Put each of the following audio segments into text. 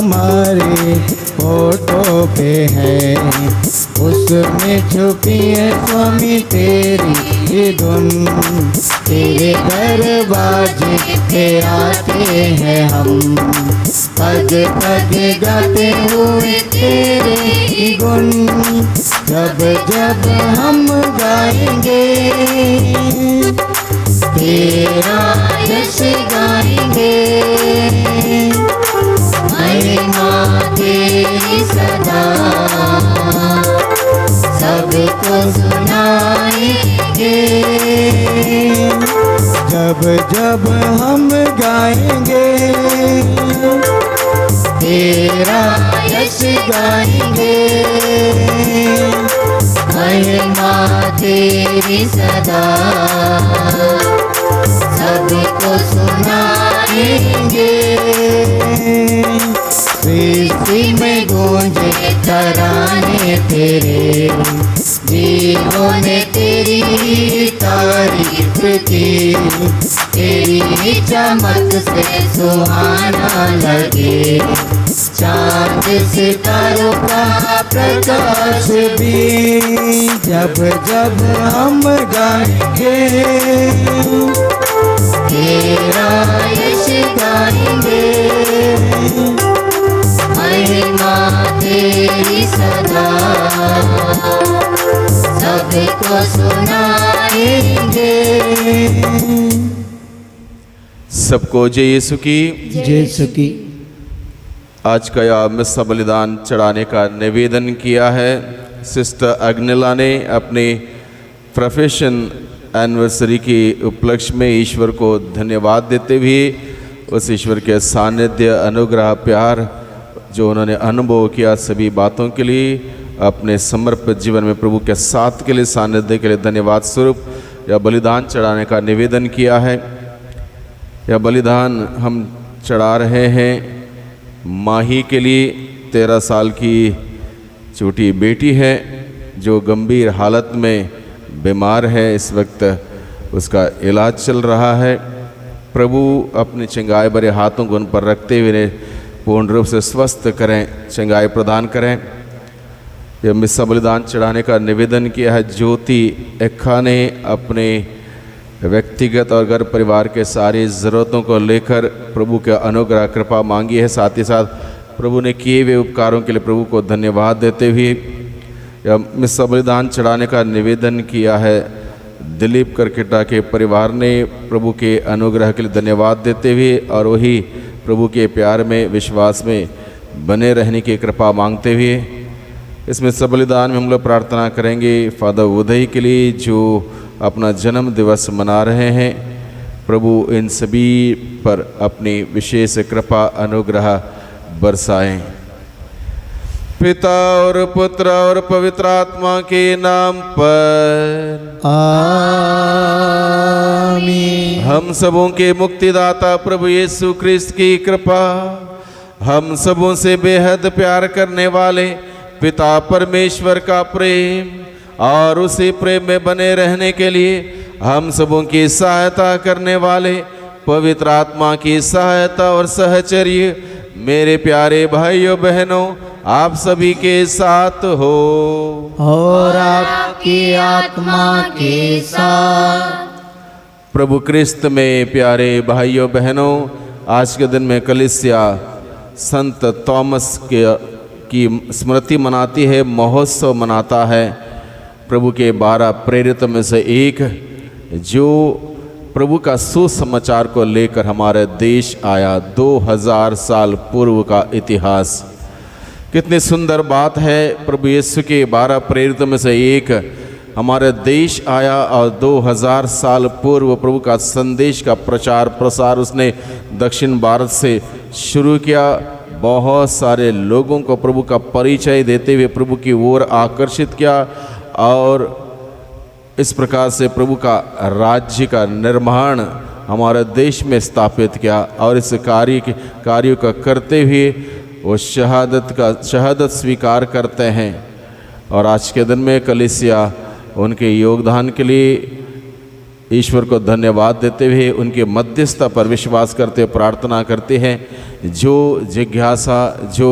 हमारे होठों पे है, उसमें छुपी है स्वामी तेरी ये धुन। तेरे दरवाजे पे आते हैं हम, पग पग गाते हुए तेरे ही गुण। जब जब हम गाएंगे तेरा यश गाएंगे, महिमा तेरी सदा सबको सुनाएंगे। जब जब हम गाएंगे तेरा यश गाएंगे, महिमा तेरी सदा सबको सुनाएंगे। सृष्टि में गूंजे तराने तेरे, जीवों ने तेरी तारीफ की। तेरी चमक से सुहाना लगे चाँद सितारों का प्रकाश भी। जब जब हम गाएंगे तेरा यश गाएंगे, महिमा तेरी सदा सबको सुनाएंगे। सबको जय यीशु की। जय यीशु की। आज का यह मिस्सा बलिदान चढ़ाने का निवेदन किया है सिस्टर अग्निला ने अपने प्रोफेशन एनिवर्सरी के उपलक्ष्य में ईश्वर को धन्यवाद देते हुए उस ईश्वर के सानिध्य, अनुग्रह, प्यार जो उन्होंने अनुभव किया सभी बातों के लिए अपने समर्पित जीवन में प्रभु के साथ के लिए, सानिध्य के लिए धन्यवाद स्वरूप यह बलिदान चढ़ाने का निवेदन किया है। यह बलिदान हम चढ़ा रहे हैं माही के लिए। 13 साल की छोटी बेटी है जो गंभीर हालत में बीमार है, इस वक्त उसका इलाज चल रहा है। प्रभु अपने चंगाई भरे हाथों को उन पर रखते हुए पूर्ण रूप से स्वस्थ करें, चंगाई प्रदान करें। यह मिस्सा बलिदान चढ़ाने का निवेदन किया है ज्योति एक्खा ने अपने व्यक्तिगत और घर परिवार के सारी ज़रूरतों को लेकर प्रभु के अनुग्रह कृपा मांगी है। साथ ही साथ प्रभु ने किए हुए उपकारों के लिए प्रभु को धन्यवाद देते हुए यह मिस्सा बलिदान चढ़ाने का निवेदन किया है दिलीप करकेटा के परिवार ने। प्रभु के अनुग्रह के लिए धन्यवाद देते हुए और वही प्रभु के प्यार में, विश्वास में बने रहने की कृपा मांगते हुए इस मिस्सा बलिदान में हम लोग प्रार्थना करेंगे फादर उदय के लिए जो अपना जन्म दिवस मना रहे हैं। प्रभु इन सभी पर अपनी विशेष कृपा अनुग्रह बरसाएं। पिता और पुत्र और पवित्र आत्मा के नाम पर आमीन। हम सबों के मुक्तिदाता प्रभु यीशु क्रिस्त की कृपा, हम सबों से बेहद प्यार करने वाले पिता परमेश्वर का प्रेम और उसी प्रेम में बने रहने के लिए हम सबों की सहायता करने वाले पवित्र आत्मा की सहायता और सहचर्य मेरे प्यारे भाइयों बहनों आप सभी के साथ हो और आपकी आत्मा के साथ। प्रभु क्रिस्त में प्यारे भाइयों बहनों, आज के दिन में कलीसिया संत थॉमस की स्मृति मनाती है, महोत्सव मनाता है। प्रभु के 12 प्रेरित में से एक जो प्रभु का सुसमाचार को लेकर हमारे देश आया। 2000 साल पूर्व का इतिहास, कितनी सुंदर बात है। प्रभु यीशु के 12 प्रेरित में से एक हमारे देश आया और 2000 साल पूर्व प्रभु का संदेश का प्रचार प्रसार उसने दक्षिण भारत से शुरू किया। बहुत सारे लोगों को प्रभु का परिचय देते हुए प्रभु की ओर आकर्षित किया और इस प्रकार से प्रभु का राज्य का निर्माण हमारे देश में स्थापित किया। और इस कार्य को करते हुए वो शहादत स्वीकार करते हैं। और आज के दिन में कलीसिया उनके योगदान के लिए ईश्वर को धन्यवाद देते हुए उनके मध्यस्थता पर विश्वास करते हुए प्रार्थना करते हैं। जो जिज्ञासा, जो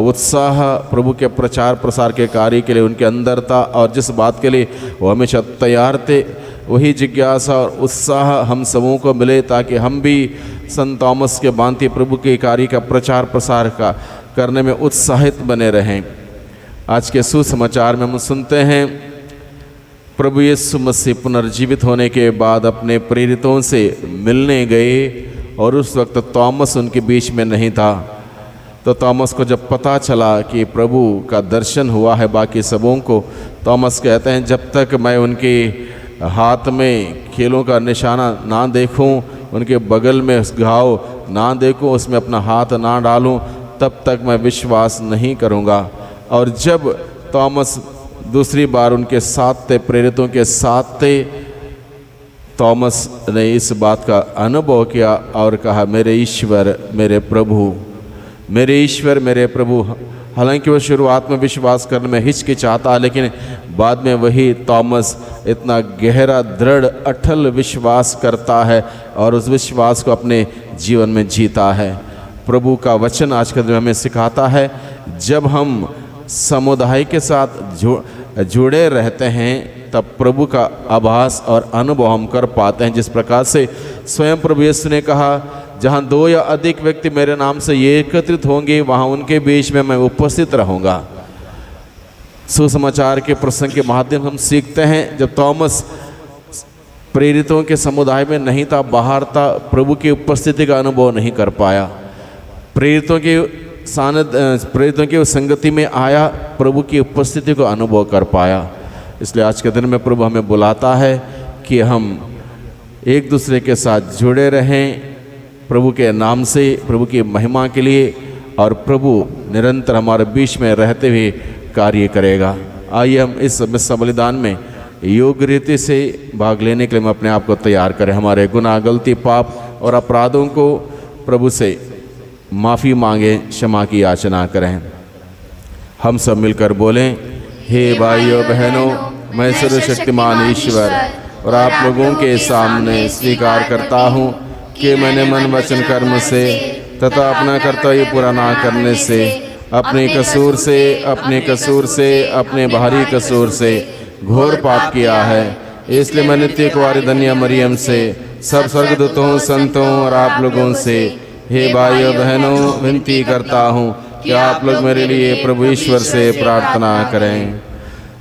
उत्साह प्रभु के प्रचार प्रसार के कार्य के लिए उनके अंदर था और जिस बात के लिए वो हमेशा तैयार थे, वही जिज्ञासा और उत्साह हम सबों को मिले ताकि हम भी संत थॉमस के भांति प्रभु के कार्य का प्रचार प्रसार का करने में उत्साहित बने रहें। आज के सुसमाचार में हम सुनते हैं प्रभु यीशु मसीह पुनर्जीवित होने के बाद अपने प्रेरितों से मिलने गए और उस वक्त थॉमस उनके बीच में नहीं था। तो थॉमस को जब पता चला कि प्रभु का दर्शन हुआ है बाकी सबों को, थॉमस कहते हैं जब तक मैं उनके हाथ में कीलों का निशाना ना देखूं, उनके बगल में घाव ना देखूं, उसमें अपना हाथ ना डालूं, तब तक मैं विश्वास नहीं करूंगा। और जब थॉमस दूसरी बार उनके साथ थे, प्रेरितों के साथ थे, थॉमस ने इस बात का अनुभव किया और कहा मेरे ईश्वर मेरे प्रभु, मेरे ईश्वर मेरे प्रभु। हालांकि वो शुरुआत में विश्वास करने में हिचकिचाता, लेकिन बाद में वही थॉमस इतना गहरा दृढ़ अटल विश्वास करता है और उस विश्वास को अपने जीवन में जीता है। प्रभु का वचन आज के दिन हमें सिखाता है जब हम समुदाय के साथ जुड़े रहते हैं तब प्रभु का आभास और अनुभव हम कर पाते हैं। जिस प्रकार से स्वयं प्रभु यीशु ने कहा जहाँ 2 या अधिक व्यक्ति मेरे नाम से ये एकत्रित होंगे वहाँ उनके बीच में मैं उपस्थित रहूँगा। सुसमाचार के प्रसंग के माध्यम हम सीखते हैं जब थॉमस प्रेरितों के समुदाय में नहीं था, बाहर था, प्रभु की उपस्थिति का अनुभव नहीं कर पाया। प्रेरितों की संगति में आया, प्रभु की उपस्थिति को अनुभव कर पाया। इसलिए आज के दिन में प्रभु हमें बुलाता है कि हम एक दूसरे के साथ जुड़े रहें प्रभु के नाम से, प्रभु की महिमा के लिए, और प्रभु निरंतर हमारे बीच में रहते हुए कार्य करेगा। आइए हम इस मिस्सा बलिदान में योग्य रीति से भाग लेने के लिए हम अपने आप को तैयार करें। हमारे गुनाह, गलती, पाप और अपराधों को प्रभु से माफ़ी मांगे, क्षमा की याचना करें। हम सब मिलकर बोलें, हे भाइयों बहनों, मैं सर्वशक्तिमान ईश्वर और आप लोगों के सामने स्वीकार करता हूँ कि मैंने मन, वचन, कर्म से तथा अपना कर्तव्य पूरा ना करने से, अपने कसूर से, अपने बाहरी कसूर से घोर पाप किया है। इसलिए मैं नित्य कुंवारी धन्य मरियम से, सब स्वर्गदूतों, संतों और आप लोगों से, हे भाइयों बहनों, विनती करता हूँ कि आप लोग मेरे लिए प्रभु ईश्वर से प्रार्थना करें।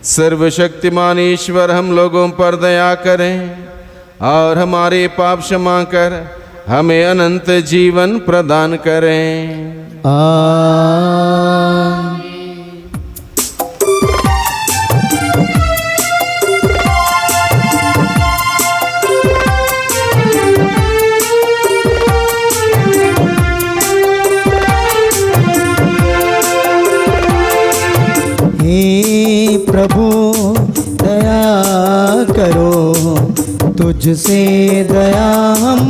सर्वशक्तिमान ईश्वर हम लोगों पर दया करें और हमारे पाप क्षमा कर हमें अनंत जीवन प्रदान करें। आमीन। हे प्रभु दया करो, तुझसे दया हम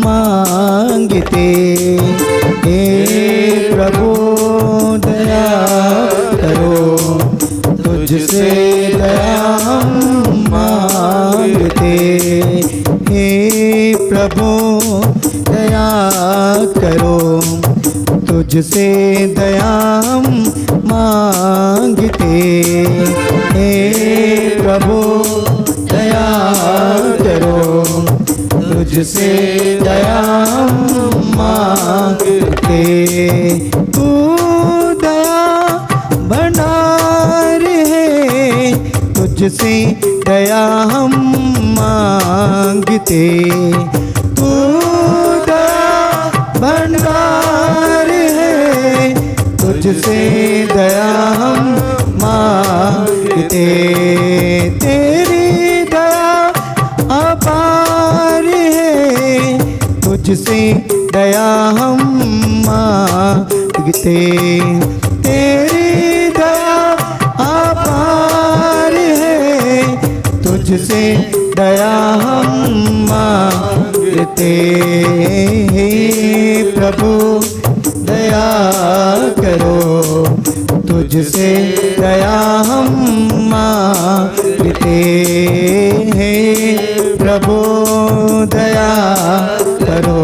मांगते। हे प्रभु दया करो, तुझसे दया हम मांगते। हे प्रभु दया करो, तुझसे दया हम मांगते। हे प्रभु दया करो, तुझसे दया मांगते। तू दया भंडार है, तुझसे दया हम मांगते। तू दया भंडार है, तुझसे दया हम मांगते। तेरी दया अपार है, तुझसे दया हम मांगते। तेरी दया अपार है, तुझसे दया हम मांगते। हे प्रभु दया करो, तुझसे दया हम मांगते। हे प्रभु दया करो,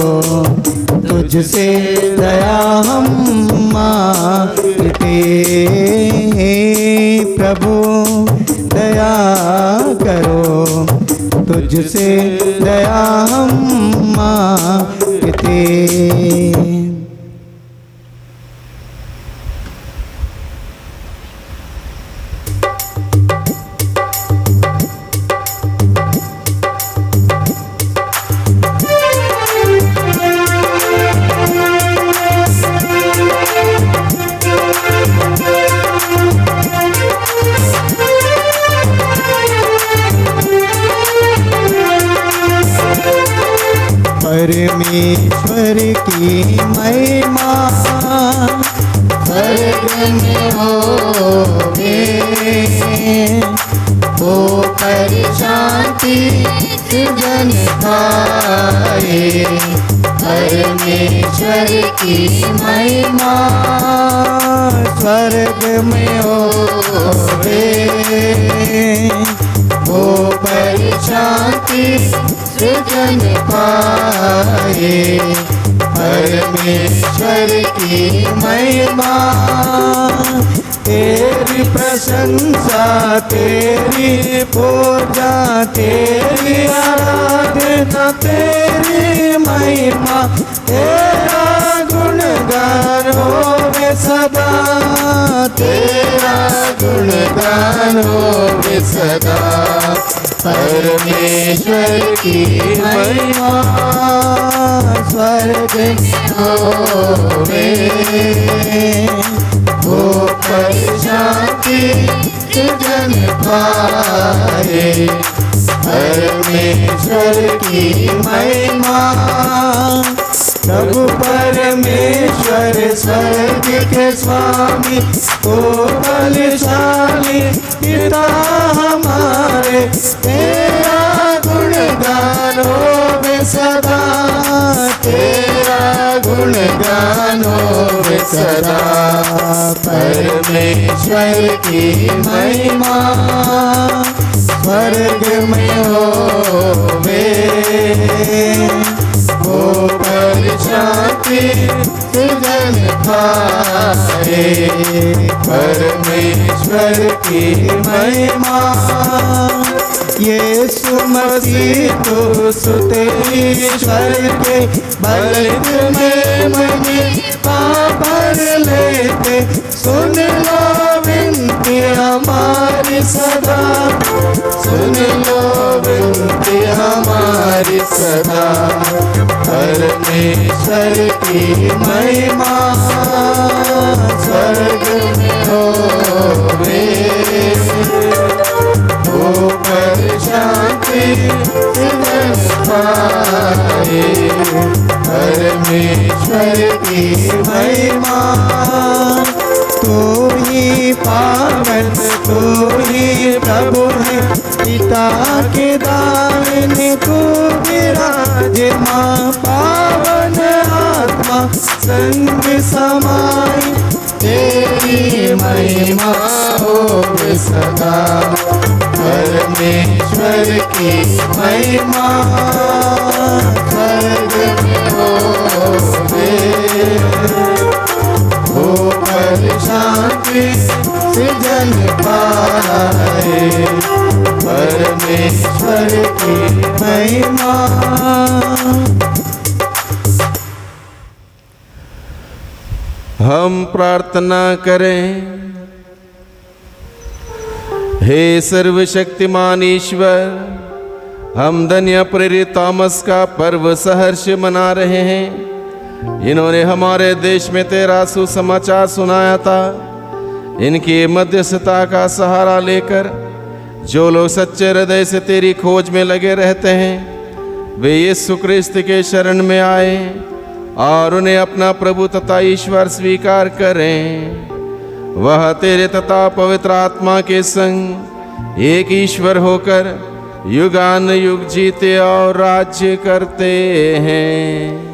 तुझसे दया हम मांगते हैं। प्रभु दया करो, तुझसे दया हम मांगते। परमेश्वर की महिमा स्वर्ग में होवे, वो पर शांति सृजन पाए। परमेश्वर की महिमा स्वर्ग में होवे, वो पर शांति सृजन पाए। परमेश्वर की महिमा तेरी प्रशंसा, तेरी पूजा, तेरी आराधना, तेरी महिमा, तेरा गुणगान होवे सदा, तेरा गुणगान होवे सदा। परमेश्वर की महिमा स्वर्ग में होवे, वो पर शांति सृजन पाए। परमेश्वर की महिमा प्रभु परमेश्वर स्वर्ग के स्वामी, ओ बलशाली पिता हमारे, तेरा गुणगान होवे सदा, तेरा गुणगान होवे सदा। परमेश्वर की महिमा स्वर्ग में होवे, वो पर शांति सृजन पाए। परमेश्वर की महिमा यीशु मसीह तो सुते ईश्वर के बलिद में मनी पापर लेते। सुन लो विनती हमारी सदा, सुन लो विनती हमारी सदा। परमेश्वर की महिमा स्वर्ग में होवे, वो पर शांति सृजन पाए। परमेश्वर की महिमा तू ही पावन, तू ही प्रभु है, पिता के दाहिने तू विराजमान। पावन आत्मा संग समाई, तेरी महिमा होवे सदा। परमेश्वर की महिमा स्वर्ग में होवे, वो पर शांति सृजन पाए। परमेश्वर की महिमा। हम प्रार्थना करें। हे सर्वशक्तिमान ईश्वर, हम धन्य प्रेरित थॉमस का पर्व सहर्ष मना रहे हैं। इन्होंने हमारे देश में तेरा सुसमाचार सुनाया था। इनकी मध्यस्थता का सहारा लेकर जो लोग सच्चे हृदय से तेरी खोज में लगे रहते हैं, वे यीशु क्रिस्त के शरण में आए और उन्हें अपना प्रभु तथा ईश्वर स्वीकार करें। वह तेरे तथा पवित्र आत्मा के संग एक ईश्वर होकर युगान युग जीते और राज्य करते हैं।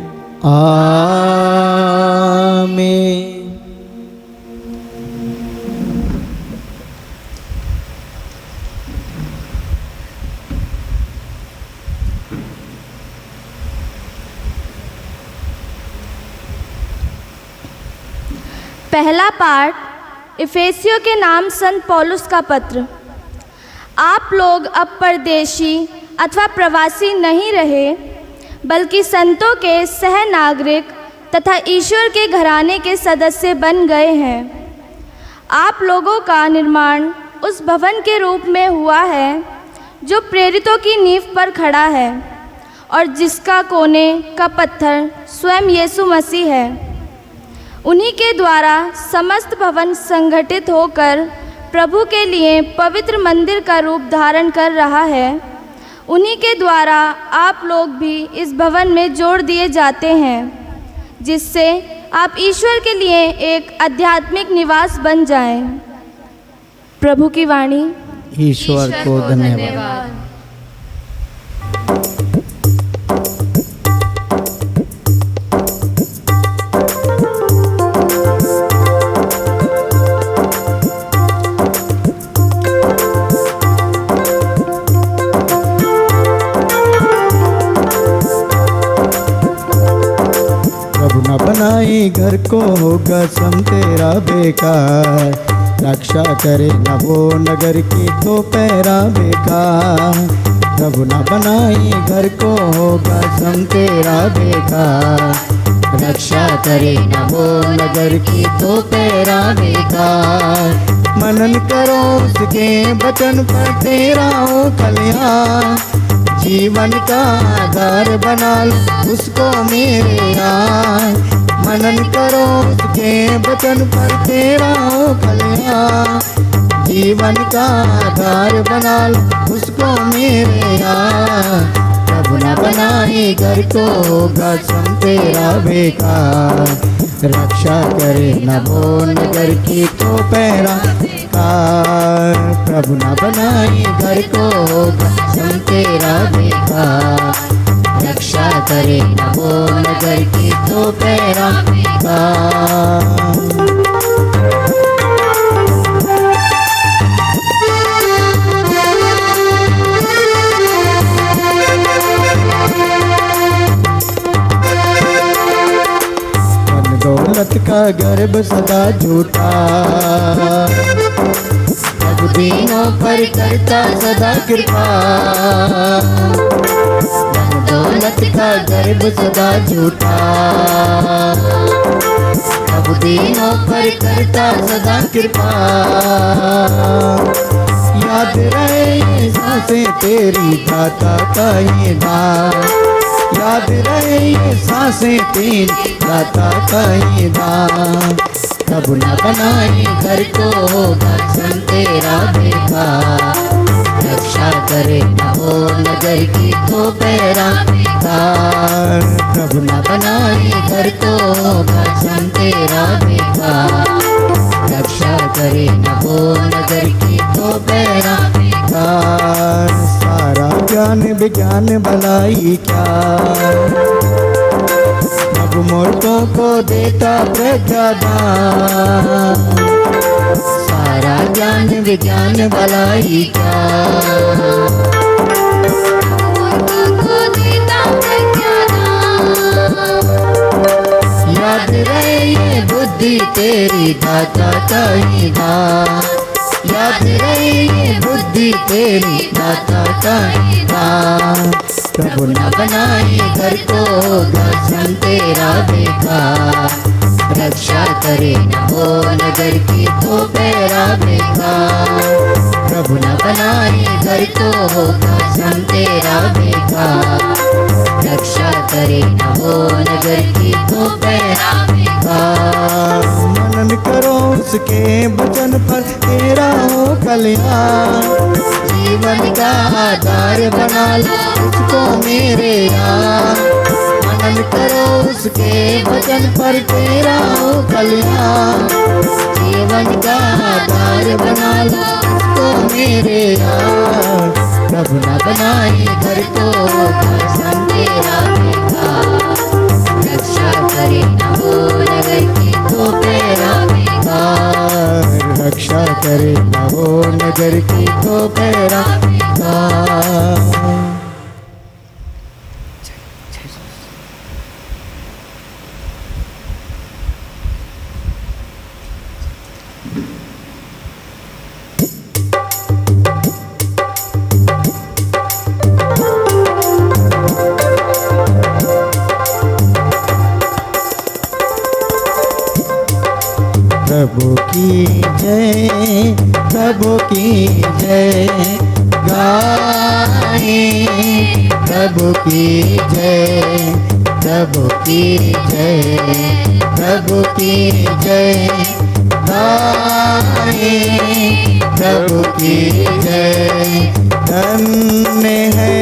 आमीन। पहला पाठ इफेसियों के नाम संत पौलुस का पत्र। आप लोग अब परदेशी अथवा प्रवासी नहीं रहे, बल्कि संतों के सह नागरिक तथा ईश्वर के घराने के सदस्य बन गए हैं। आप लोगों का निर्माण उस भवन के रूप में हुआ है जो प्रेरितों की नींव पर खड़ा है और जिसका कोने का पत्थर स्वयं यीशु मसीह है। उन्हीं के द्वारा समस्त भवन संगठित होकर प्रभु के लिए पवित्र मंदिर का रूप धारण कर रहा है। उन्हीं के द्वारा आप लोग भी इस भवन में जोड़ दिए जाते हैं, जिससे आप ईश्वर के लिए एक आध्यात्मिक निवास बन जाएं। प्रभु की वाणी। ईश्वर को धन्यवाद। बनाई घर को होगा सम तेरा बेकार, रक्षा करे न वो नगर की तो पैरा बेकार। प्रभु न बनाई घर को होगा सम तेरा बेकार, रक्षा करे न वो नगर की तो पैरा बेकार। मनन करो उसके वचन पर तेरा हो कल्याण, जीवन का आधार बना लो उसको मेरे यार। मनन करो उसके वचन पर तेरा हो कल्याण, जीवन का आधार बना लो उसको मेरे यार। प्रभु न बनाए घर को होगा सम तेरा बेकार, रक्षा करे न वो नगर की तो पैरा बेकार। प्रभु न बनाए घर को होगा सम तेरा बेकार, रक्षा करे न वो नगर की तो पैरा बेकार। दौलत का गर्भ सदा झूठा, प्रभु दीनों पर करता सदा कृपा। दौलत का गर्भ सदा झूठा, प्रभु दीनों पर करता सदा कृपा। याद रहे सांसें तेरी दाता का ये दान, याद रहे ये सांसें तेरी दाता का ये दान। प्रभु न बनाए घर को होगा सम तेरा बेकार, रक्षा करे न हो नगर की तो पैरा बेकार। प्रभु न बनाए घर को होगा सम तेरा बेकार, रक्षा करे न हो नगर की तो पैरा बेकार। सारा ज्ञान विज्ञान भलाई क्या, प्रभु मूर्खों को देता प्रज्ञादान। सारा ज्ञान विज्ञान भलाई क्या, मूर्खों को देता प्रज्ञादान। याद रहे ये बुद्धि तेरी दाता का ही दान, याद रहे ये बुद्धि तेरी दाता का ही दान। प्रभु न बनाए घर को होगा सम तेरा बेकार, रक्षा करे न वो नगर की तो पैरा बेकार। प्रभु न बनाए घर को होगा सम तेरा बेकार, रक्षा करे न वो नगर की तो पैरा बेकार। मनन करो उसके वचन पर तेरा हो कल्याण, जीवन का आधार बना लो उसको मेरे यार। मनन करो उसके वचन पर तेरा हो कल्याण, जीवन का आधार बना लो उसको मेरे यार। प्रभु न बनाए घर को सम तेरा बेकार, रक्षा करे न वो नगर की तो पैरा बेकार। रक्षा करे न वो नगर की तो पैरा बेकार। प्रभु की जय, प्रभु की जय गाए, प्रभु की जय, प्रभु की जय, प्रभु की जय गाए, प्रभु की जय। धन्य है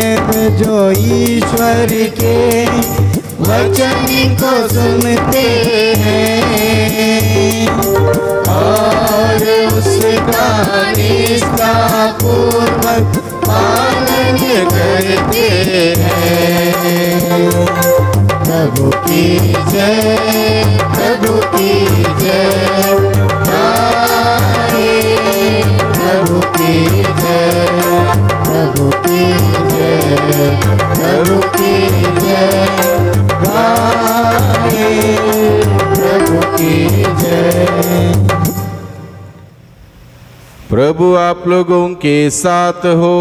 जो ईश्वर के वचन को सुनते हैं और उसका निष्ठा पूर्वक पालन करते हैं। प्रभु की जय, प्रभु की जय गाए, प्रभु की जय, प्रभु की जय, प्रभु की जय गाए, प्रभु की जय। प्रभु आप लोगों के साथ हो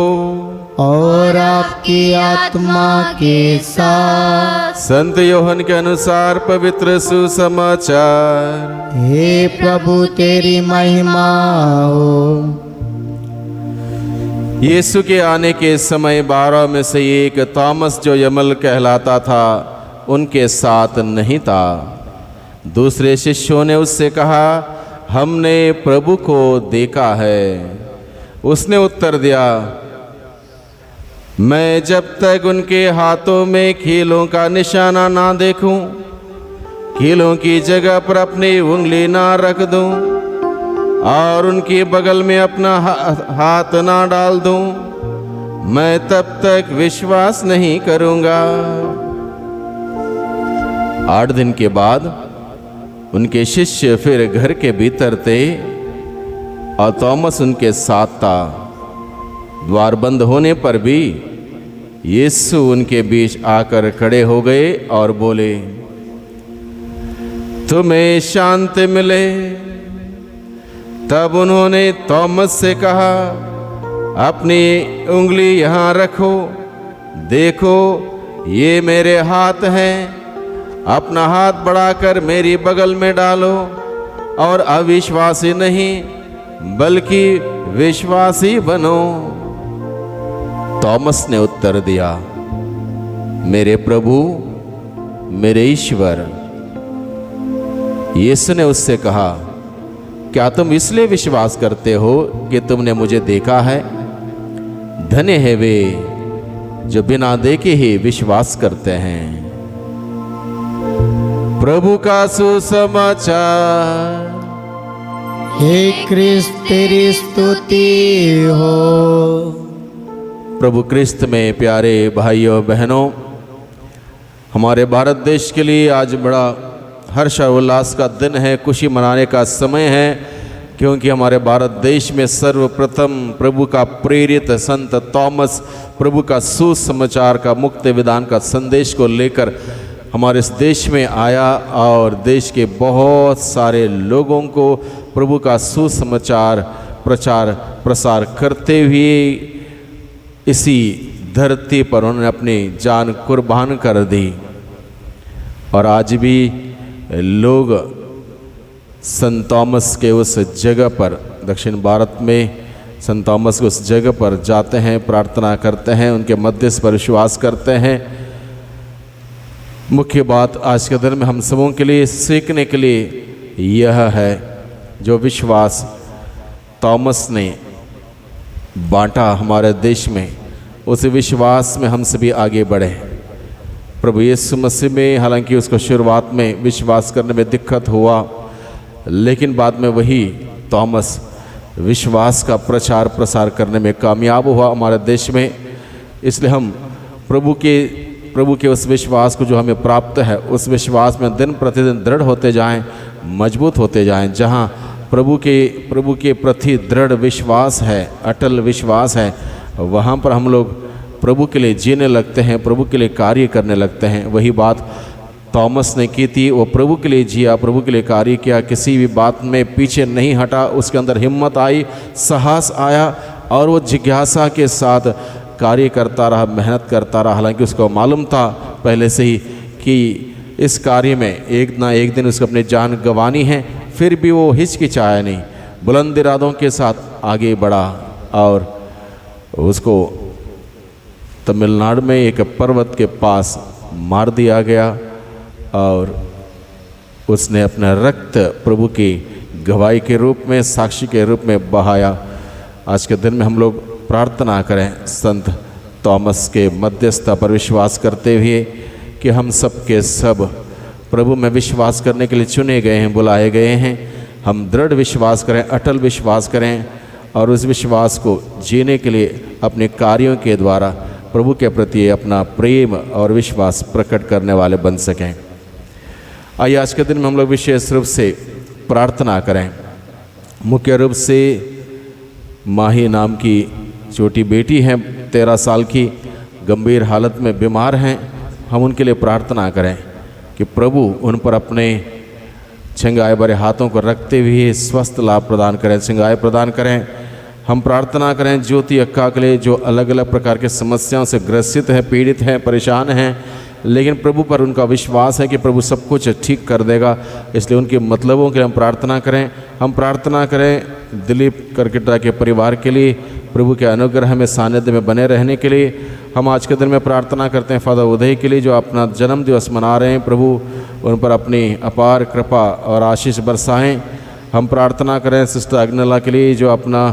और आपकी आत्मा के साथ। संत योहन के अनुसार पवित्र सुसमाचार। हे प्रभु तेरी महिमा हो। यीशु के आने के समय 12 में से एक थॉमस जो यमल कहलाता था उनके साथ नहीं था। दूसरे शिष्यों ने उससे कहा, हमने प्रभु को देखा है। उसने उत्तर दिया, मैं जब तक उनके हाथों में कीलों का निशाना ना देखूं, कीलों की जगह पर अपनी उंगली ना रख दूं और उनके बगल में अपना हाथ ना डाल दूं, मैं तब तक विश्वास नहीं करूंगा। 8 दिन के बाद उनके शिष्य फिर घर के भीतर थे और थॉमस उनके साथ था। द्वार बंद होने पर भी यीशु उनके बीच आकर खड़े हो गए और बोले, तुम्हें शांति मिले। तब उन्होंने थॉमस से कहा, अपनी उंगली यहाँ रखो, देखो ये मेरे हाथ हैं, अपना हाथ बढ़ाकर मेरी बगल में डालो और अविश्वासी नहीं बल्कि विश्वासी बनो। थॉमस ने उत्तर दिया, मेरे प्रभु, मेरे ईश्वर। यीशु ने उससे कहा, क्या तुम इसलिए विश्वास करते हो कि तुमने मुझे देखा है? धन्य है वे जो बिना देखे ही विश्वास करते हैं। प्रभु का सुसमाचार। हे क्रिस्त तेरी स्तुति हो। प्रभु क्रिस्त में प्यारे भाइयों बहनों, हमारे भारत देश के लिए आज बड़ा हर्ष और उल्लास का दिन है, खुशी मनाने का समय है, क्योंकि हमारे भारत देश में सर्वप्रथम प्रभु का प्रेरित संत थॉमस प्रभु का सुसमाचार का मुक्ति विधान का संदेश को लेकर हमारे इस देश में आया और देश के बहुत सारे लोगों को प्रभु का सुसमाचार प्रचार प्रसार करते हुए इसी धरती पर उन्होंने अपनी जान कुर्बान कर दी। और आज भी लोग संत थॉमस के उस जगह पर, दक्षिण भारत में संत थॉमस के उस जगह पर जाते हैं, प्रार्थना करते हैं, उनके मध्यस्थ पर विश्वास करते हैं। मुख्य बात आज के दिन में हम सबों के लिए सीखने के लिए यह है, जो विश्वास थॉमस ने बांटा हमारे देश में, उस विश्वास में हम सभी आगे बढ़े। प्रभु यीशु मसीह में हालांकि उसको शुरुआत में विश्वास करने में दिक्कत हुआ, लेकिन बाद में वही थॉमस विश्वास का प्रचार प्रसार करने में कामयाब हुआ हमारे देश में। इसलिए हम प्रभु के उस विश्वास को जो हमें प्राप्त है, उस विश्वास में दिन प्रतिदिन दृढ़ होते जाएं, मजबूत होते जाएं। जहां प्रभु के प्रति दृढ़ विश्वास है, अटल विश्वास है, वहाँ पर हम लोग प्रभु के लिए जीने लगते हैं, प्रभु के लिए कार्य करने लगते हैं। वही बात थॉमस ने की थी, वो प्रभु के लिए जिया, प्रभु के लिए कार्य किया, किसी भी बात में पीछे नहीं हटा। उसके अंदर हिम्मत आई, साहस आया और वो जिज्ञासा के साथ कार्य करता रहा, मेहनत करता रहा। हालांकि उसको मालूम था पहले से ही कि इस कार्य में एक ना एक दिन उसको अपनी जान गंवानी है, फिर भी वो हिचकिचाया नहीं, बुलंद इरादों के साथ आगे बढ़ा और उसको तमिलनाडु में एक पर्वत के पास मार दिया गया और उसने अपना रक्त प्रभु की गवाही के रूप में, साक्षी के रूप में बहाया। आज के दिन में हम लोग प्रार्थना करें संत थॉमस के मध्यस्थता पर विश्वास करते हुए कि हम सब के सब प्रभु में विश्वास करने के लिए चुने गए हैं, बुलाए गए हैं। हम दृढ़ विश्वास करें, अटल विश्वास करें और उस विश्वास को जीने के लिए अपने कार्यों के द्वारा प्रभु के प्रति अपना प्रेम और विश्वास प्रकट करने वाले बन सकें। आइए आज के दिन में हम लोग विशेष रूप से प्रार्थना करें। मुख्य रूप से माही नाम की छोटी बेटी है, 13 साल की, गंभीर हालत में बीमार हैं। हम उनके लिए प्रार्थना करें कि प्रभु उन पर अपने छंगाए भरे हाथों को रखते हुए स्वस्थ लाभ प्रदान करें, छंगाए प्रदान करें। हम प्रार्थना करें ज्योति अक्का के लिए जो अलग अलग प्रकार के समस्याओं से ग्रसित है, पीड़ित हैं, परेशान हैं, लेकिन प्रभु पर उनका विश्वास है कि प्रभु सब कुछ ठीक कर देगा, इसलिए उनके मतलबों के लिए हम प्रार्थना करें। हम प्रार्थना करें दिलीप करकेटा के परिवार के लिए, प्रभु के अनुग्रह में सानिध्य में बने रहने के लिए। हम आज के दिन में प्रार्थना करते हैं फादर उदय के लिए जो अपना जन्म दिवस मना रहे हैं, प्रभु उन पर अपनी अपार कृपा और आशीष बरसाएं। हम प्रार्थना करें सिस्टर अग्निला के लिए जो अपना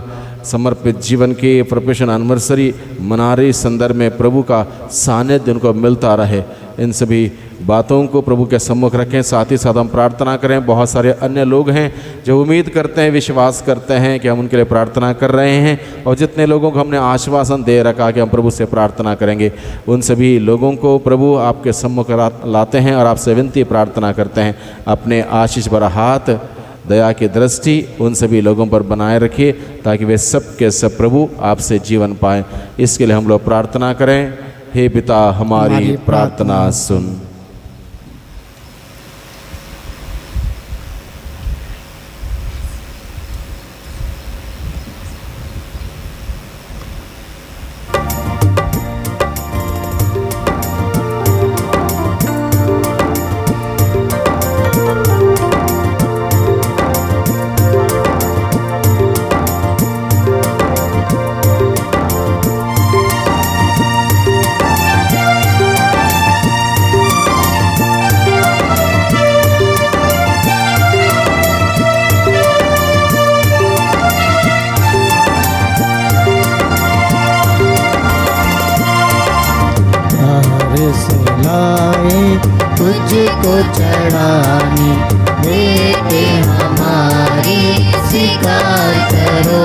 समर्पित जीवन की प्रोफेशन एनिवर्सरी मना रही, संदर्भ में प्रभु का सानिध्य उनको मिलता रहे। इन सभी बातों को प्रभु के सम्मुख रखें। साथ ही साथ हम प्रार्थना करें बहुत सारे अन्य लोग हैं जो उम्मीद करते हैं, विश्वास करते हैं कि हम उनके लिए प्रार्थना कर रहे हैं, और जितने लोगों को हमने आश्वासन दे रखा कि हम प्रभु से प्रार्थना करेंगे, उन सभी लोगों को प्रभु आपके सम्मुख लाते हैं और आपसे विनती प्रार्थना करते हैं अपने आशीष भरा हाथ, दया की दृष्टि उन सभी लोगों पर बनाए रखिए ताकि वे सब के सब प्रभु आपसे जीवन पाएं। इसके लिए हम लोग प्रार्थना करें। हे पिता हमारी प्रार्थना सुन। तुझको चढ़ाने बेटे हमारी स्वीकार करो,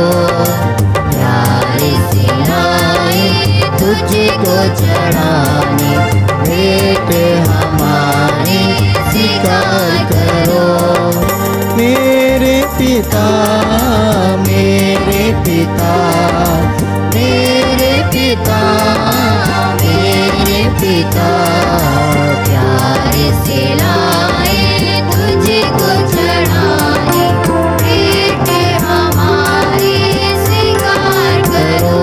प्यार से आए तुझको चढ़ाने बेटे हमारी स्वीकार करो। मेरे पिता मेरे पिता मेरे पिता मेरे पिता प्यार से लाए तुझको चढ़ाने बेटे हमारे स्वीकार करो।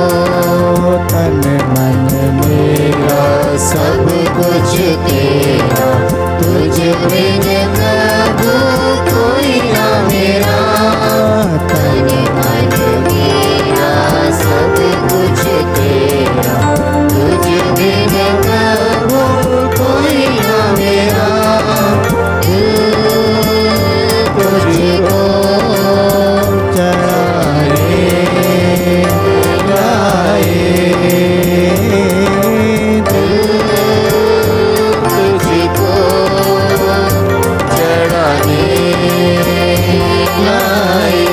तन मन मेरा सब कुछ तेरा, तुझ बिन प्रभु कोई ना मेरा। तन मन मेरा सब कुछ तेरा, तुझ बिन प्रभु कोई ना मेरा। तुझको चढ़ाए लाए, तुझको चढ़ाने लाए,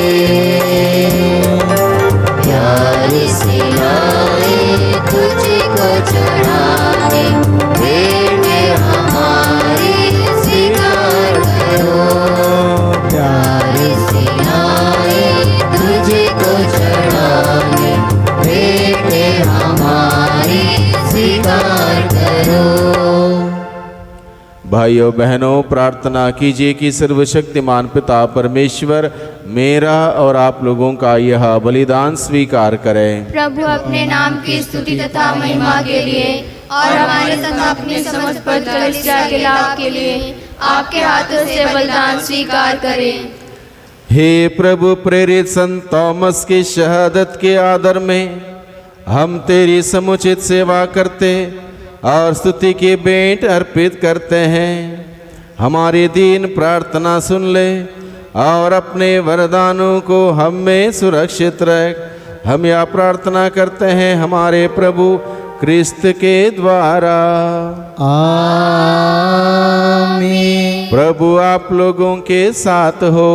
प्यार से लाए तुझको चढ़ाने बेटे हमारे स्वीकार करो। प्यार से लाए तुझको चढ़ाने बेटे हमारे स्वीकार करो। भाइयों बहनों प्रार्थना कीजिए कि सर्वशक्तिमान पिता परमेश्वर मेरा और आप लोगों का यह बलिदान स्वीकार करें। प्रभु अपने नाम की स्तुति तथा महिमा के लिए और हमारे तथा अपने समस्त कलीसिया के लाभ के लिए आपके हाथों से बलिदान स्वीकार करें। हे प्रभु, प्रेरित संत थॉमस की शहादत के आदर में हम तेरी समुचित सेवा करते और स्तुति की भेंट अर्पित करते हैं। हमारी दीन प्रार्थना सुन ले और अपने वरदानों को हम में सुरक्षित रख। हम यह प्रार्थना करते हैं हमारे प्रभु क्रिस्त के द्वारा। आमीन। प्रभु आप लोगों के साथ हो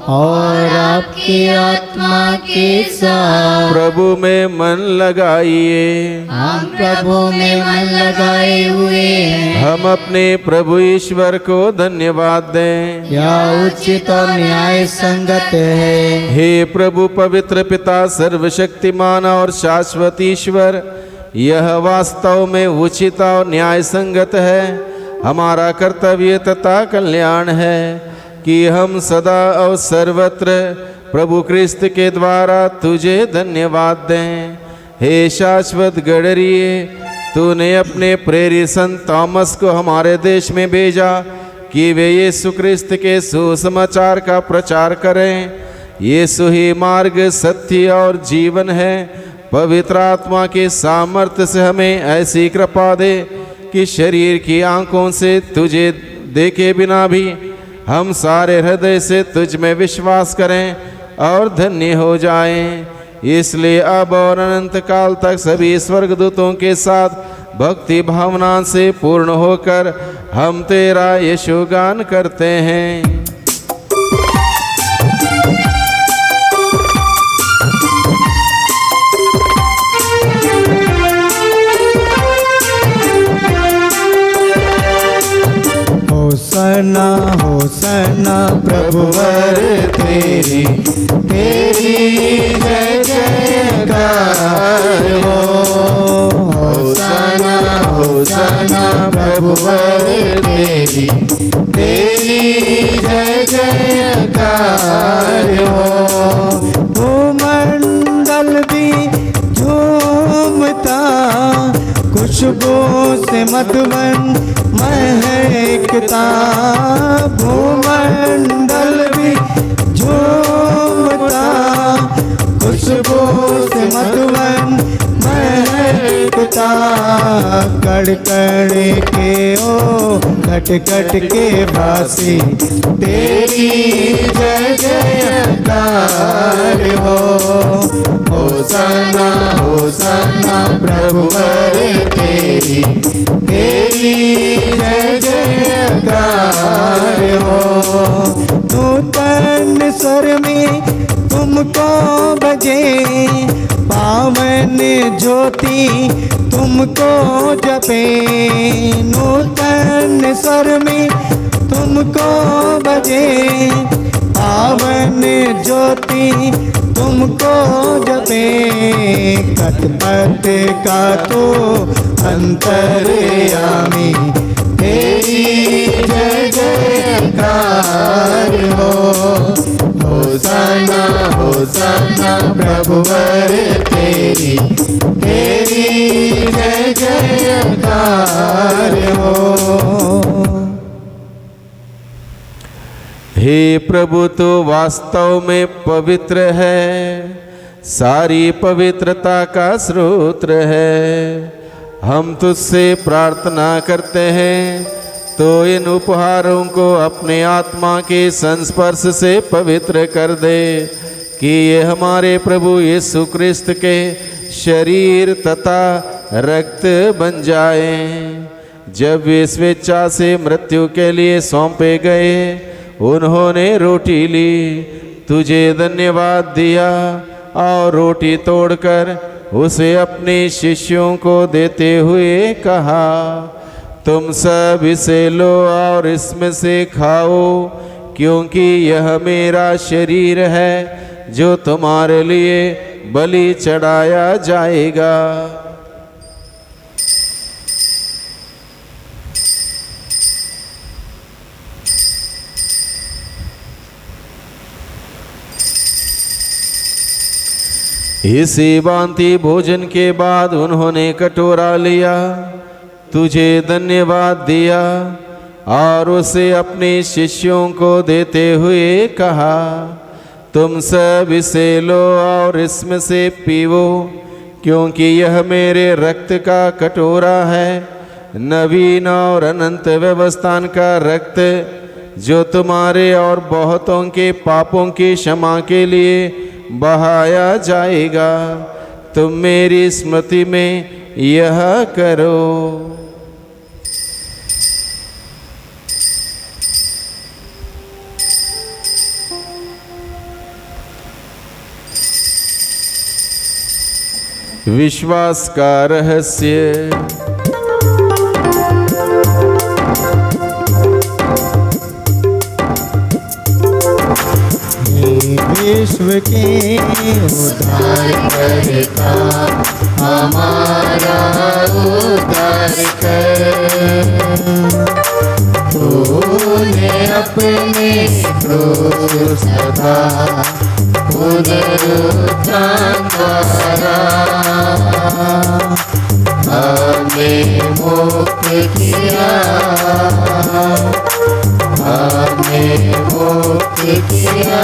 और आपकी आत्मा के साथ। प्रभु में मन लगाइए। हम प्रभु में मन लगाए हुए हैं। हम अपने प्रभु ईश्वर को धन्यवाद दें। यह उचित और न्याय संगत है। हे प्रभु, पवित्र पिता, सर्वशक्तिमान और शाश्वत ईश्वर, यह वास्तव में उचित और न्याय संगत है। हमारा कर्तव्य तथा कल्याण है कि हम सदा और सर्वत्र प्रभु क्रिस्त के द्वारा तुझे धन्यवाद दें। हे शाश्वत गणरीय, तूने अपने प्रेरित संत थॉमस को हमारे देश में भेजा कि वे यीशु क्रिस्त के सुसमाचार का प्रचार करें। यीशु ही मार्ग, सत्य और जीवन है। पवित्र आत्मा के सामर्थ्य से हमें ऐसी कृपा दे कि शरीर की आंखों से तुझे देखे बिना भी हम सारे हृदय से तुझ में विश्वास करें और धन्य हो जाएं। इसलिए अब और अनंत काल तक सभी स्वर्गदूतों के साथ भक्ति भावना से पूर्ण होकर हम तेरा यशोगान करते हैं। होसना होसना प्रभुवर तेरी, तेरी जय जयकार हो। होसना होसना प्रभुवर तेरी, तेरी जय जयकार हो। भूमंडल भी झूमता, खुशबू से मधुबन महकता। भूमंडल भी झूमता, खुशबू से मधुबन महकता। कड़कड़ के ओ खटखट के बासी, तेरी जय जयकार हो। होसना होसना प्रभुवर तेरी, तेरी जय जयकार हो। नूतन स्वर में तुमको बजे, पावन ज्योति तुमको जपे। नूतन स्वर में तुमको बजे, पावन ज्योति तुमको जपे। कटपट का तो अंतर्यामी, तेरी जय जयकार हो। होसना होसना प्रभुवर तेरी, तेरी जय जयकार हो। हे प्रभु, तो वास्तव में पवित्र है, सारी पवित्रता का स्रोत है। हम तुझसे प्रार्थना करते हैं तो इन उपहारों को अपने आत्मा के संस्पर्श से पवित्र कर दे, कि ये हमारे प्रभु यीशु क्रिस्त के शरीर तथा रक्त बन जाएं। जब वे स्वेच्छा से मृत्यु के लिए सौंपे गए, उन्होंने रोटी ली, तुझे धन्यवाद दिया और रोटी तोड़कर उसे अपने शिष्यों को देते हुए कहा, तुम सब इसे लो और इसमें से खाओ, क्योंकि यह मेरा शरीर है जो तुम्हारे लिए बलि चढ़ाया जाएगा। इसी भांति भोजन के बाद उन्होंने कटोरा लिया, तुझे धन्यवाद दिया और उसे अपने शिष्यों को देते हुए कहा, तुम सब इसे लो और इसमें से पीवो, क्योंकि यह मेरे रक्त का कटोरा है, नवीन और अनंत व्यवस्थान का रक्त, जो तुम्हारे और बहुतों के पापों की क्षमा के लिए बहाया जाएगा। तुम मेरी स्मृति में यह करो। विश्वास का रहस्य। विश्व के उद्धार करता हमारा उद्धार कर, तूने अपने क्रूस तथा पुनरुत्थान द्वारा हमें मुक्त किया, हमें मुक्त किया।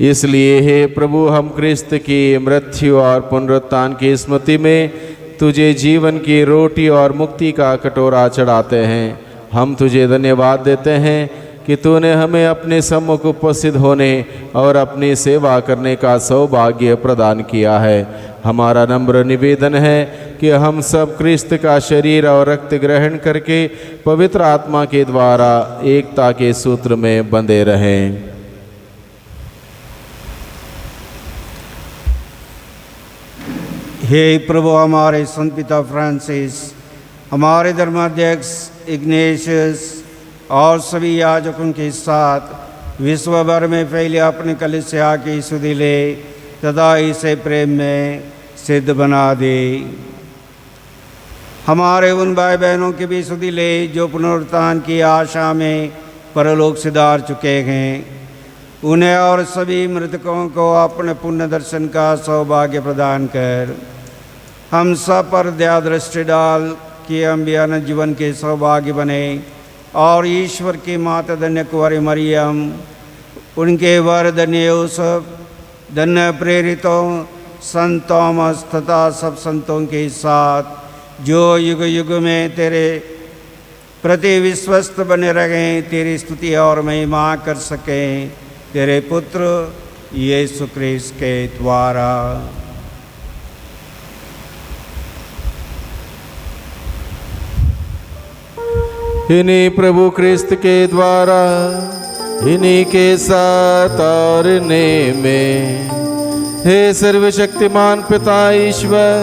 इसलिए हे प्रभु, हम क्रिस्त की मृत्यु और पुनरुत्थान की स्मृति में तुझे जीवन की रोटी और मुक्ति का कटोरा चढ़ाते हैं। हम तुझे धन्यवाद देते हैं कि तूने हमें अपने सम्मुख उपस्थित होने और अपनी सेवा करने का सौभाग्य प्रदान किया है। हमारा नम्र निवेदन है कि हम सब क्रिस्त का शरीर और रक्त ग्रहण करके पवित्र आत्मा के द्वारा एकता के सूत्र में बंधे रहें। हे प्रभु, हमारे संत पिता फ्रांसिस, हमारे धर्माध्यक्ष इग्नेशियस और सभी याजकों के साथ विश्व भर में फैले अपने कलीसिया की सुधि ले तथा इसे प्रेम में सिद्ध बना दे। हमारे उन भाई बहनों की भी सुधि ले जो पुनरुत्थान की आशा में परलोक सिधार चुके हैं। उन्हें और सभी मृतकों को अपने पुण्य दर्शन का सौभाग्य प्रदान कर हम सब पर दया दृष्टि डाल कि हम भी अनंत जीवन के सौभाग्य बने और ईश्वर की माता धन्य कुंवारी मरियम, उनके वर धन्य यूसुफ, धन्य प्रेरितों संत थॉमस तथा सब संतों के साथ जो युग युग में तेरे प्रति विश्वस्त बने रहें, तेरी स्तुति और महिमा कर सकें, तेरे पुत्र यीशु क्रिस्त के द्वारा। इन्हीं प्रभु क्रिस्त के द्वारा, इन्हीं के साथ और इन्हीं में, हे सर्वशक्तिमान पिता ईश्वर,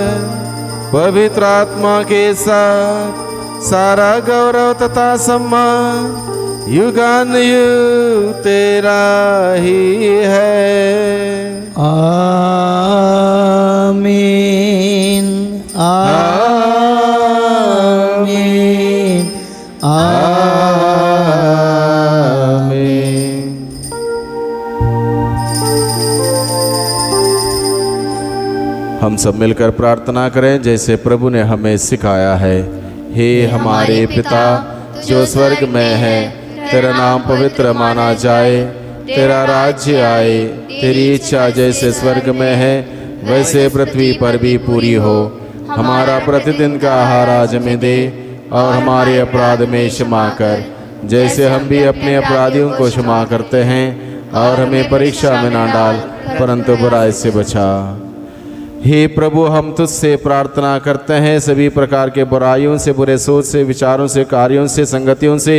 पवित्र आत्मा के साथ सारा गौरव तथा सम्मान युगानुयुग तेरा ही है। आमीन आमीन आमीन। हम सब मिलकर प्रार्थना करें जैसे प्रभु ने हमें सिखाया है। हे हमारे पिता जो स्वर्ग में है, तेरा नाम पवित्र माना जाए, तेरा राज्य आए, तेरी इच्छा जैसे स्वर्ग में है वैसे पृथ्वी पर भी पूरी हो। हमारा प्रतिदिन का आहार आज हमें दे और हमारे अपराध में क्षमा कर जैसे हम भी अपने अपराधियों को क्षमा करते हैं, और हमें परीक्षा में ना डाल परंतु बुराई से बचा। हे प्रभु, हम तुझसे प्रार्थना करते हैं सभी प्रकार के बुराइयों से, बुरे सोच से, विचारों से, कार्यों से, संगतियों से,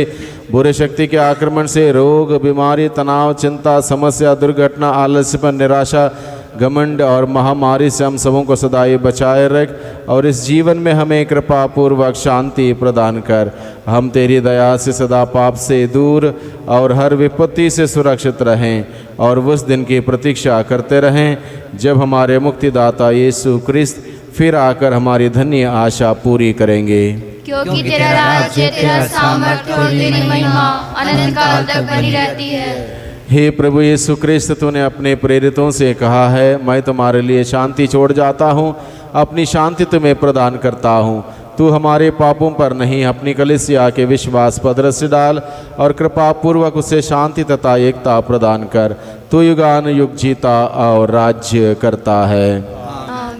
बुरे शक्ति के आक्रमण से, रोग, बीमारी, तनाव, चिंता, समस्या, दुर्घटना, आलस्यपन, निराशा, घमंड और महामारी से हम सबों को सदाई बचाए रख और इस जीवन में हमें कृपा पूर्वक शांति प्रदान कर। हम तेरी दया से सदा पाप से दूर और हर विपत्ति से सुरक्षित रहें और उस दिन की प्रतीक्षा करते रहें जब हमारे मुक्तिदाता यीशु क्रिस्त फिर आकर हमारी धन्य आशा पूरी करेंगे। क्योंकि तेरा राज्य, तेरा सामर्थ्य और तेरी महिमा अनंत काल तक बनी रहती है। हे प्रभु यीशु क्रिस्त, तूने अपने प्रेरितों से कहा है, मैं तुम्हारे लिए शांति छोड़ जाता हूँ, अपनी शांति तुम्हें प्रदान करता हूँ। तू हमारे पापों पर नहीं, अपनी कलीसिया के विश्वास पर दृष्टि डाल और कृपा पूर्वक उसे शांति तथा एकता प्रदान कर। तू युगान युग जीता और राज्य करता है।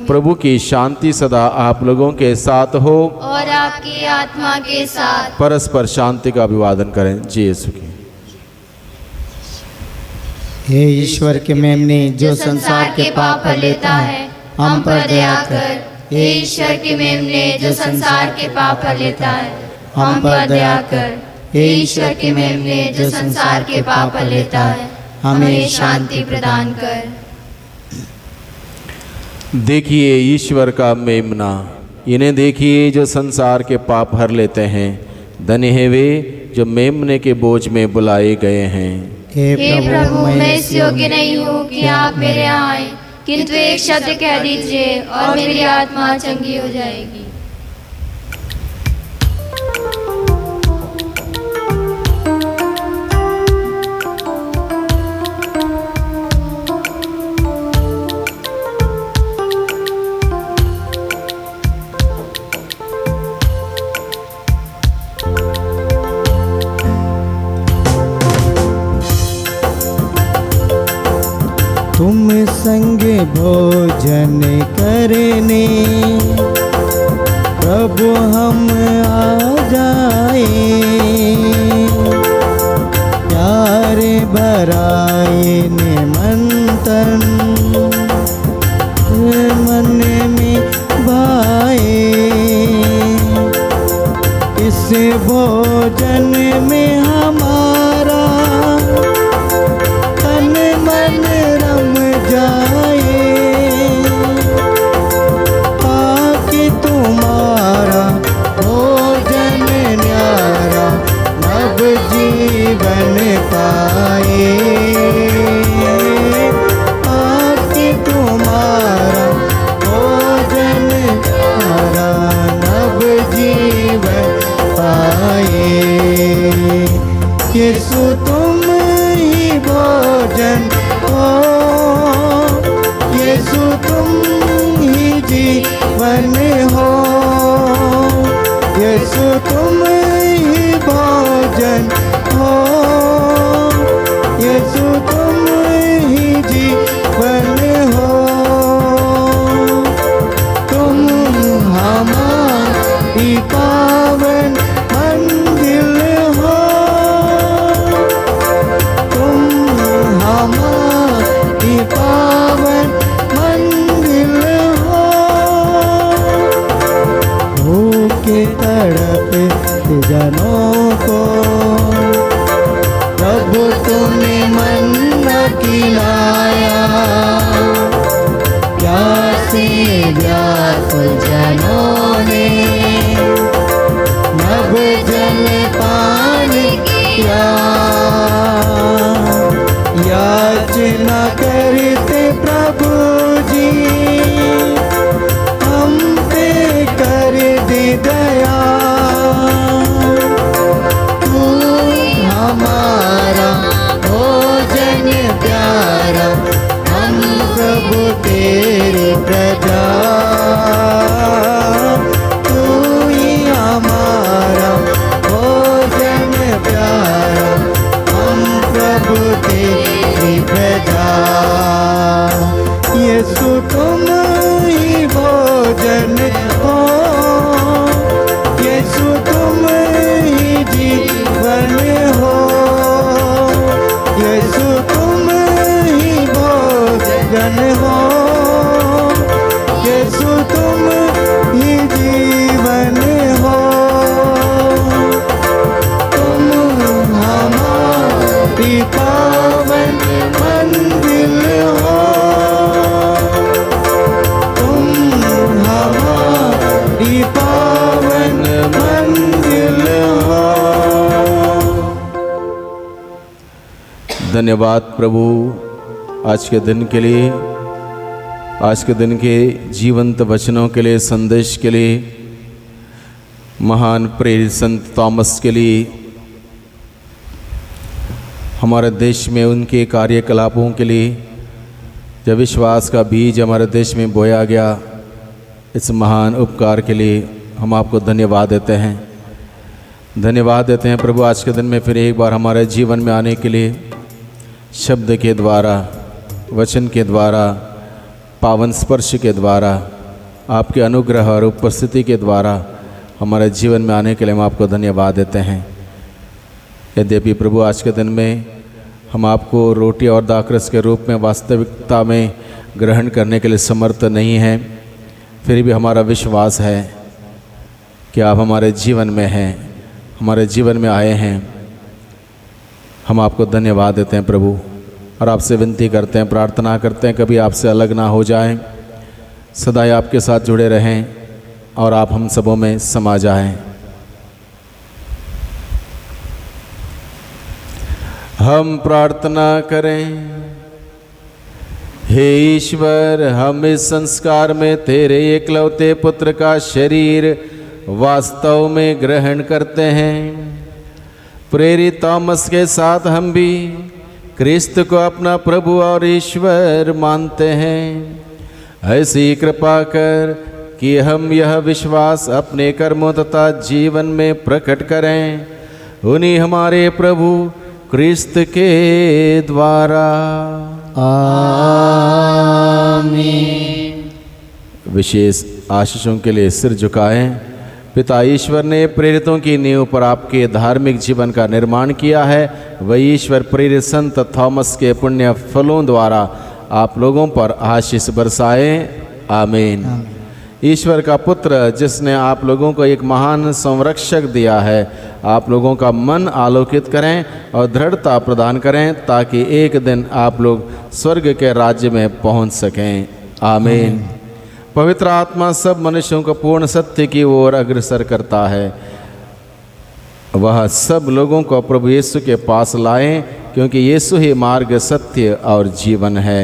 प्रभु की शांति सदा आप लोगों के साथ हो और आपकी आत्मा के साथ। परस्पर शांति का अभिवादन करें। जी यीशु की। हे ईश्वर के मेमने जो संसार के पाप हर लेता है, हम पर दया कर। हे ईश्वर के मेमने जो संसार के पाप हर लेता है, हम पर दया कर। हे ईश्वर के मेमने जो संसार के पाप हर लेता है, हमें शांति प्रदान कर। देखिए ईश्वर का मेमना, इन्हें देखिए जो संसार के पाप हर लेते हैं। धन्य है वे जो मेमने के बोझ में बुलाए गए हैं। हे प्रभु, मैं इस योग्य नहीं हूँ कि आप मेरे यहाँ आए, किंतु एक शब्द कह दीजिए और मेरी आत्मा चंगी हो जाएगी। तुम संग भोजन करने प्रभु हम आ जाए, प्यारे भराए निमंत्रण मन में भाए। इस भोजन में हमारा तन मन रम जाए, ताकि तुम्हारा भोजन न्यारा नव जीवन पाए। ताकि तुम्हारा भोजन न्यारा नव जीवन पाए। यीशु तुम ही भोजन हो, यीशु तुम ही जीवन हो। यीशु तुम ही भोजन हो, यीशु तुम ही जीवन हो। तुम हमारी पावन मंजिल हो, तुम हमारी पावन मंजिल हो। भूखे तड़पते जनों को प्रभु तुमने मन्ना खिलाया, प्यासे व्याकुल जनों ने नव जल पान किया। याचना करते प्रभु जी, हम पे कर दे दया। तू हमारा भोजन प्यारा, हम प्रभु तेरे प्रजा। तू ही हमारा भोजन प्यारा, हम प्रभु तेरी प्रजा। यीशु तुम ही भोजन हो, यीशु तुम ही जीवन हो। यीशु तुम ही भोजन हो, यीशु तुम ही जीवन हो। तुम हमारी पावन मंजिल हो, तुम हमारी पावन मंजिल हो। धन्यवाद प्रभु आज के दिन के लिए, आज के दिन के जीवंत वचनों के लिए, संदेश के लिए, महान प्रेरित संत थॉमस के लिए, हमारे देश में उनके कार्यकलापों के लिए, जब विश्वास का बीज हमारे देश में बोया गया, इस महान उपकार के लिए हम आपको धन्यवाद देते हैं। धन्यवाद देते हैं प्रभु आज के दिन में फिर एक बार हमारे जीवन में आने के लिए, शब्द के द्वारा, वचन के द्वारा, पावन स्पर्श के द्वारा, आपके अनुग्रह और उपस्थिति के द्वारा हमारे जीवन में आने के लिए हम आपको धन्यवाद देते हैं। यद्यपि प्रभु आज के दिन में हम आपको रोटी और दाखरस के रूप में वास्तविकता में ग्रहण करने के लिए समर्थ नहीं हैं, फिर भी हमारा विश्वास है कि आप हमारे जीवन में हैं, हमारे जीवन में आए हैं। हम आपको धन्यवाद देते हैं प्रभु, और आपसे विनती करते हैं, प्रार्थना करते हैं कभी आपसे अलग ना हो जाएं, सदा आपके साथ जुड़े रहें और आप हम सबों में समा जाएं। हम प्रार्थना करें। हे ईश्वर, हम इस संस्कार में तेरे एकलौते पुत्र का शरीर वास्तव में ग्रहण करते हैं। प्रेरित थॉमस के साथ हम भी क्रिस्त को अपना प्रभु और ईश्वर मानते हैं। ऐसी कृपा कर कि हम यह विश्वास अपने कर्मों तथा जीवन में प्रकट करें, उन्हीं हमारे प्रभु क्रिस्त के द्वारा। आमीन। विशेष आशीषों के लिए सिर झुकाएं। पिता ईश्वर ने प्रेरितों की नींव पर आपके धार्मिक जीवन का निर्माण किया है। वही ईश्वर प्रेरित संत थॉमस के पुण्य फलों द्वारा आप लोगों पर आशीष बरसाए। आमीन। ईश्वर का पुत्र जिसने आप लोगों को एक महान संरक्षक दिया है, आप लोगों का मन आलोकित करें और दृढ़ता प्रदान करें, ताकि एक दिन आप लोग स्वर्ग के राज्य में पहुंच सकें। आमीन। पवित्र आत्मा सब मनुष्यों को पूर्ण सत्य की ओर अग्रसर करता है। वह सब लोगों को प्रभु यीशु के पास लाएं, क्योंकि यीशु ही मार्ग, सत्य और जीवन है।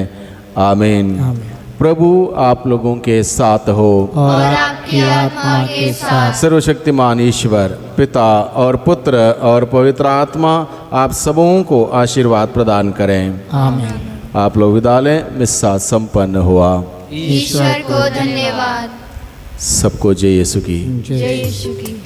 आमीन। प्रभु आप लोगों के साथ हो और आपकी आत्मा के साथ। सर्वशक्तिमान ईश्वर पिता और पुत्र और पवित्र आत्मा आप सबों को आशीर्वाद प्रदान करें। आमीन। आप लोग विदा लें। मिस्सा संपन्न हुआ। ईश्वर को धन्यवाद। सबको जय यीशु की। जय यीशु की।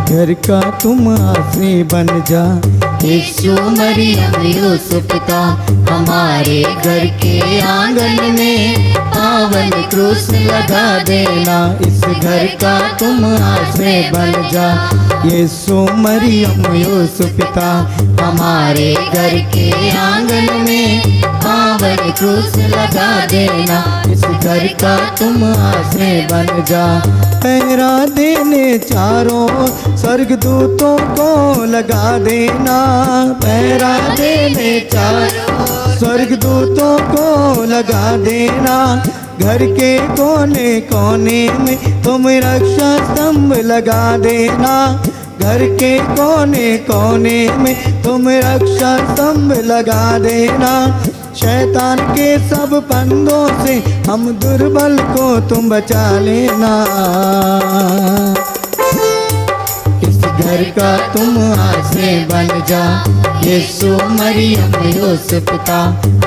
घर का तुम आश्रय बन जा। यीशु मरियम यूसुफ पिता, हमारे घर के आंगन में पावन क्रूस लगा देना। इस घर का तुम आश्रय बन जा। यीशु मरियम यूसुफ पिता, हमारे घर के आंगन में पावन क्रूस लगा देना। इस घर का तुम आश्रय बन जा। पहरा देने चारों स्वर्गदूतों को लगा देना। पहरा देने चारों स्वर्गदूतों को लगा देना। घर के कोने कोने में तुम रक्षा स्तंभ लगा देना। घर के कोने कोने में तुम रक्षा स्तंभ लगा देना। शैतान के सब फंदों से हम दुर्बल को तुम बचा लेना। इस घर का तुम आश्रय बन जा। यीशु मरियम यूसुफ पिता,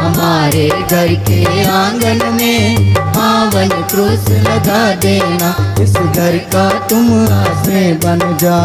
हमारे घर के आंगन में पावन क्रूस लगा देना। इस घर का तुम आश्रय बन जा।